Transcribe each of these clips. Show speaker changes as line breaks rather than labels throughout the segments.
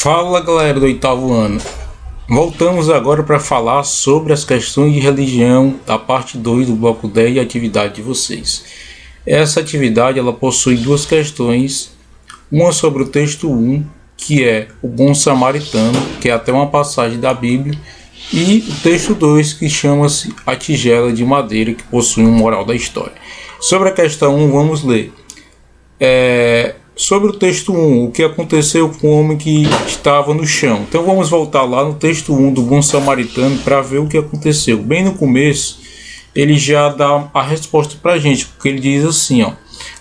Fala galera do oitavo ano, voltamos agora para falar sobre as questões de religião da parte 2 do bloco 10 e atividade de vocês. Essa atividade ela possui duas questões, uma sobre o texto 1, que é o bom samaritano, que é até uma passagem da Bíblia, e o texto 2, que chama-se a tigela de madeira, que possui um moral da história. Sobre a questão 1, vamos ler. Sobre o texto 1, o que aconteceu com o homem que estava no chão. Então vamos voltar lá no texto 1 do bom samaritano para ver o que aconteceu. Bem no começo, ele já dá a resposta para a gente, porque ele diz assim,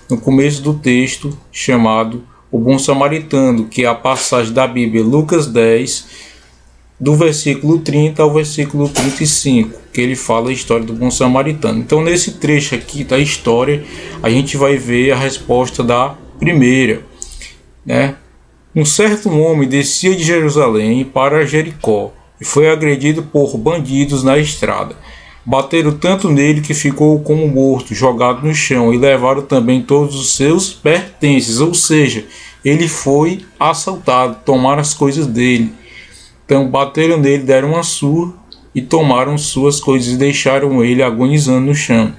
no começo do texto chamado o bom samaritano, que é a passagem da Bíblia, Lucas 10, do versículo 30 ao versículo 35, que ele fala a história do bom samaritano. Então nesse trecho aqui da história, a gente vai ver a resposta da primeira, Um certo homem descia de Jerusalém para Jericó e foi agredido por bandidos na estrada. Bateram tanto nele que ficou como morto, jogado no chão, e levaram também todos os seus pertences, ou seja, ele foi assaltado, tomaram as coisas dele. Então bateram nele, deram uma surra e tomaram suas coisas e deixaram ele agonizando no chão.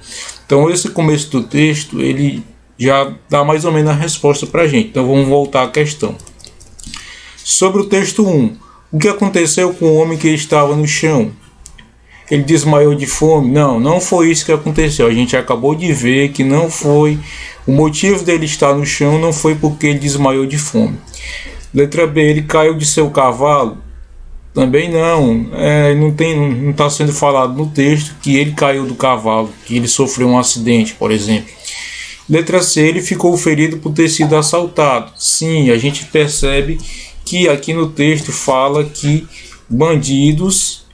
Então esse começo do texto, ele já dá mais ou menos a resposta para a gente. Então vamos voltar à questão. Sobre o texto 1, o que aconteceu com o homem que estava no chão? Ele desmaiou de fome? Não foi isso que aconteceu. A gente acabou de ver que não foi. O motivo dele estar no chão não foi porque ele desmaiou de fome. Letra B, ele caiu de seu cavalo? Também não. Não está sendo falado no texto que ele caiu do cavalo, que ele sofreu um acidente, por exemplo. Letra C, ele ficou ferido por ter sido assaltado. Sim, a gente percebe que aqui no texto fala que bandidos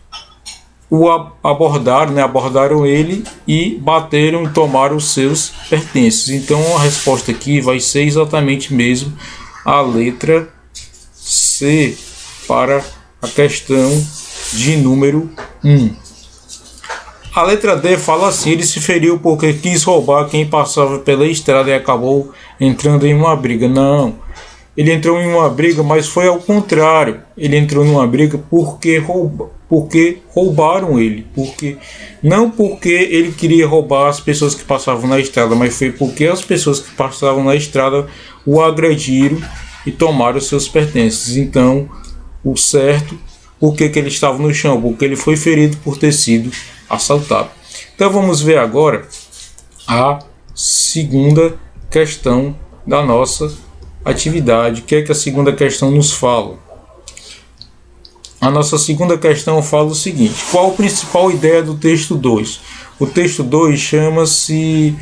o abordaram ele e bateram e tomaram os seus pertences. Então a resposta aqui vai ser exatamente mesmo a letra C para a questão de número 1. A letra D fala assim: ele se feriu porque quis roubar quem passava pela estrada e acabou entrando em uma briga. Não, ele entrou em uma briga, mas foi ao contrário. Ele entrou numa briga porque roubaram ele. Não porque ele queria roubar as pessoas que passavam na estrada, mas foi porque as pessoas que passavam na estrada o agrediram e tomaram seus pertences. Então, o certo, por que ele estava no chão? Porque ele foi ferido por ter sido assaltado. Então vamos ver agora a segunda questão da nossa atividade. O que é que a segunda questão nos fala? A nossa segunda questão fala o seguinte: qual a principal ideia do texto 2? O texto 2 chama-se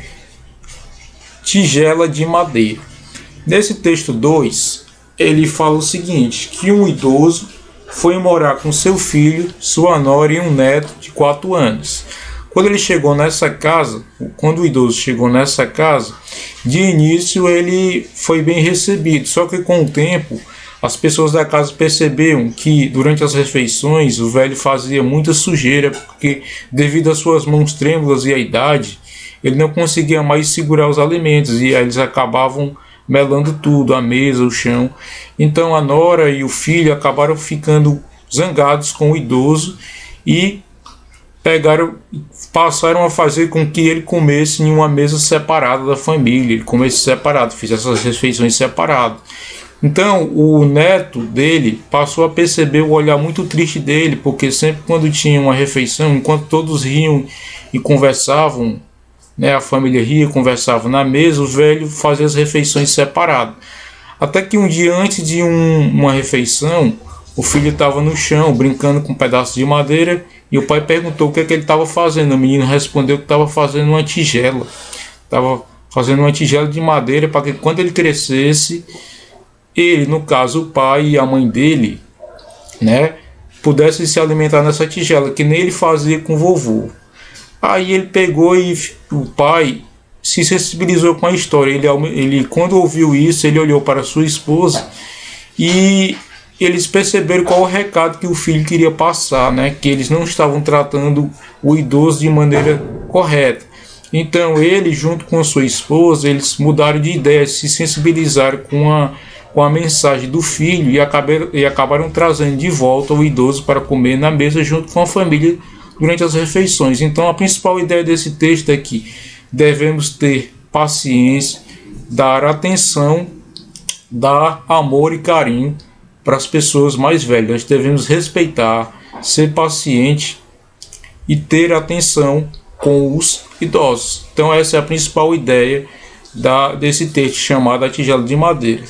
tigela de madeira. Nesse texto 2, ele fala o seguinte: que um idoso foi morar com seu filho, sua nora e um neto de 4 anos. Quando o idoso chegou nessa casa, de início ele foi bem recebido, só que com o tempo as pessoas da casa perceberam que durante as refeições o velho fazia muita sujeira, porque devido às suas mãos trêmulas e à idade, ele não conseguia mais segurar os alimentos e aí eles acabavam melando tudo, a mesa, o chão. Então a nora e o filho acabaram ficando zangados com o idoso e passaram a fazer com que ele comesse em uma mesa separada da família, ele comesse separado, fizesse essas refeições separadas. Então o neto dele passou a perceber o olhar muito triste dele, porque sempre quando tinha uma refeição, enquanto todos riam e conversavam, a família ria, conversava na mesa, o velho fazia as refeições separadas. Até que um dia antes de uma refeição, o filho estava no chão brincando com um pedaço de madeira e o pai perguntou o que é que ele estava fazendo. O menino respondeu que estava fazendo uma tigela. Estava fazendo uma tigela de madeira para que quando ele crescesse, ele, no caso o pai e a mãe dele, pudessem se alimentar nessa tigela, que nem ele fazia com o vovô. Aí ele pegou e o pai se sensibilizou com a história. Ele quando ouviu isso, ele olhou para sua esposa e eles perceberam qual o recado que o filho queria passar, que eles não estavam tratando o idoso de maneira correta. Então ele, junto com a sua esposa, eles mudaram de ideia, se sensibilizaram com a mensagem do filho e acabaram trazendo de volta o idoso para comer na mesa junto com a família durante as refeições. Então a principal ideia desse texto é que devemos ter paciência, dar atenção, dar amor e carinho para as pessoas mais velhas. Nós devemos respeitar, ser paciente e ter atenção com os idosos. Então essa é a principal ideia desse texto chamado A Tigela de Madeira.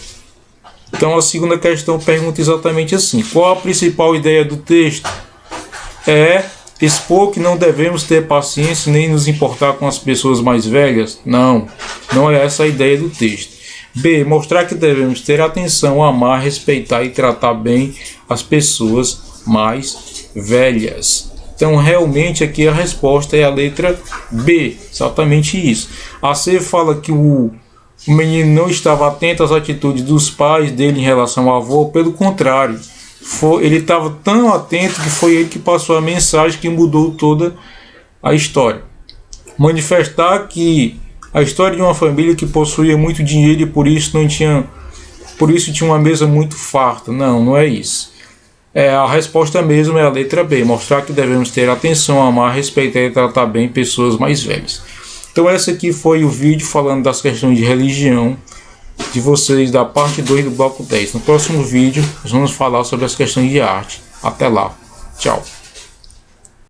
Então a segunda questão pergunta exatamente assim: qual a principal ideia do texto? É expor que não devemos ter paciência nem nos importar com as pessoas mais velhas? Não é essa a ideia do texto. B. Mostrar que devemos ter atenção, amar, respeitar e tratar bem as pessoas mais velhas. Então realmente aqui a resposta é a letra B, exatamente isso. A C fala que o menino não estava atento às atitudes dos pais dele em relação ao avô, pelo contrário, ele estava tão atento que foi ele que passou a mensagem que mudou toda a história. Manifestar que a história de uma família que possuía muito dinheiro e por isso tinha uma mesa muito farta. Não é isso. A resposta mesmo é a letra B, mostrar que devemos ter atenção, amar, respeitar e tratar bem pessoas mais velhas. Então esse aqui foi o vídeo falando das questões de religião de vocês da parte 2 do bloco 10. No próximo vídeo nós vamos falar sobre as questões de arte. Até lá. Tchau.